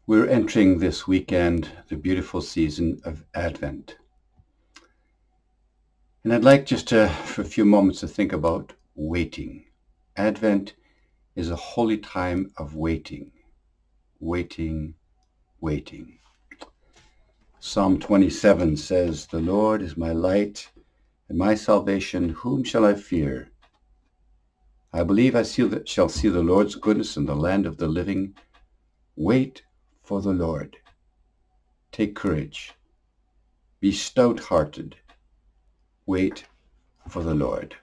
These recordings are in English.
We're entering this weekend the beautiful season of Advent. And I'd like just for a few moments to think about waiting. Advent is a holy time of waiting, waiting, waiting. Psalm 27 says, "The Lord is my light and my salvation. Whom shall I fear? I believe I shall see the Lord's goodness in the land of the living. Wait for the Lord. Take courage. Be stout-hearted. Wait for the Lord."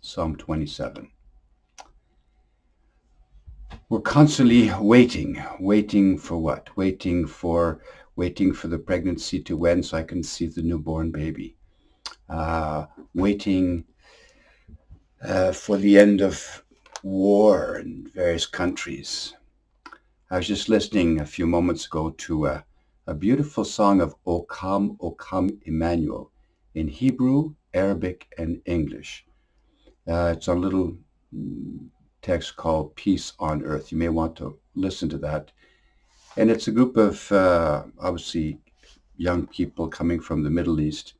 Psalm 27. We're constantly waiting for what? Waiting for the pregnancy to end so I can see the newborn baby. Waiting for the end of war in various countries. I was just listening a few moments ago to a beautiful song of O Come, Emmanuel, in Hebrew, Arabic, and English. It's a little text called Peace on Earth. You may want to listen to that. And it's a group of, obviously, young people coming from the Middle East.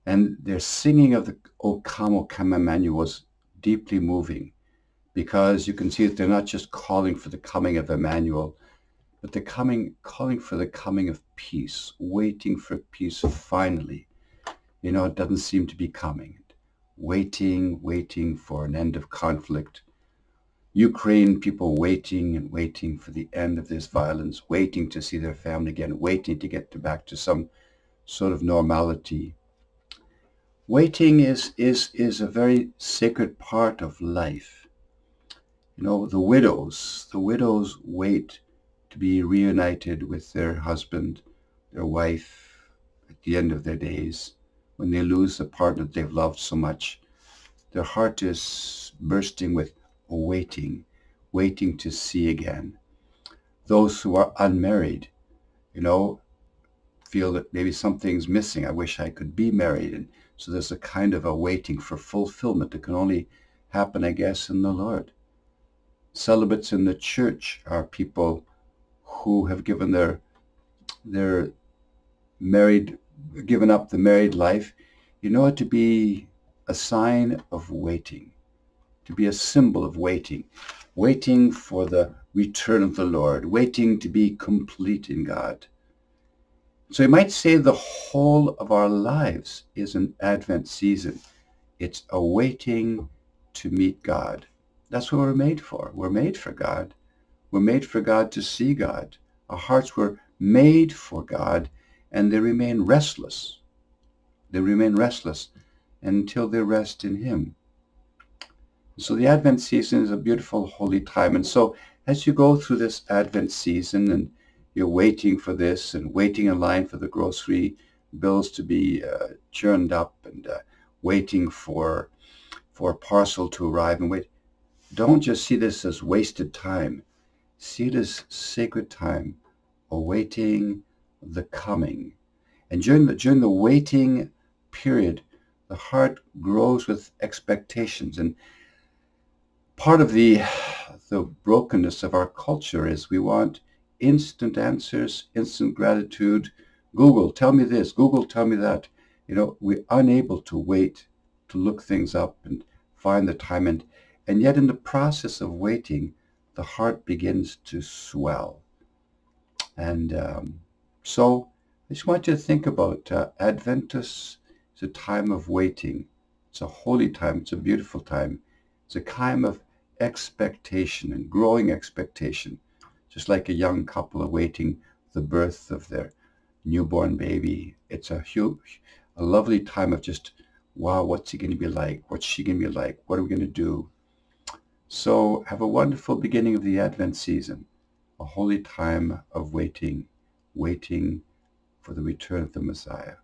And their singing of the O Come, Emmanuel was deeply moving, because you can see that they're not just calling for the coming of Emmanuel, but they're calling for the coming of peace, waiting for peace finally. You know, it doesn't seem to be coming. Waiting for an end of conflict. Ukraine people waiting for the end of this violence, waiting to see their family again, waiting to get back to some sort of normality. Waiting is a very sacred part of life. You know, the widows wait to be reunited with their husband, their wife, at the end of their days. When they lose the partner they've loved so much, their heart is bursting with waiting to see again. Those who are unmarried, you know, feel that maybe something's missing. I wish I could be married. And so there's a kind of a waiting for fulfillment that can only happen, I guess, in the Lord. Celibates in the church are people who have given given up the married life, you know, to be a sign of waiting, to be a symbol of waiting for the return of the Lord, waiting to be complete in God. So you might say the whole of our lives is an Advent season. It's a waiting to meet God. That's what we're made for. We're made for God. We're made for God to see God. Our hearts were made for God, and they remain restless. They remain restless until they rest in Him. So the Advent season is a beautiful, holy time. And so as you go through this Advent season and you're waiting for this and waiting in line for the grocery bills to be churned up and waiting for a parcel to arrive, and don't just see this as wasted time. See it as sacred time, awaiting the coming. And during the waiting period, the heart grows with expectations. And part of the brokenness of our culture is we want instant answers, instant gratitude. Google, tell me this. Google, tell me that. You know, we're unable to wait, to look things up and find the time. And yet in the process of waiting, the heart begins to swell. And so I just want you to think about Adventus. It's a time of waiting. It's a holy time. It's a beautiful time. It's a time of expectation and growing expectation, just like a young couple awaiting the birth of their newborn baby. It's a lovely time of just, wow, what's he going to be like? What's she going to be like? What are we going to do? So have a wonderful beginning of the Advent season, a holy time of waiting for the return of the Messiah.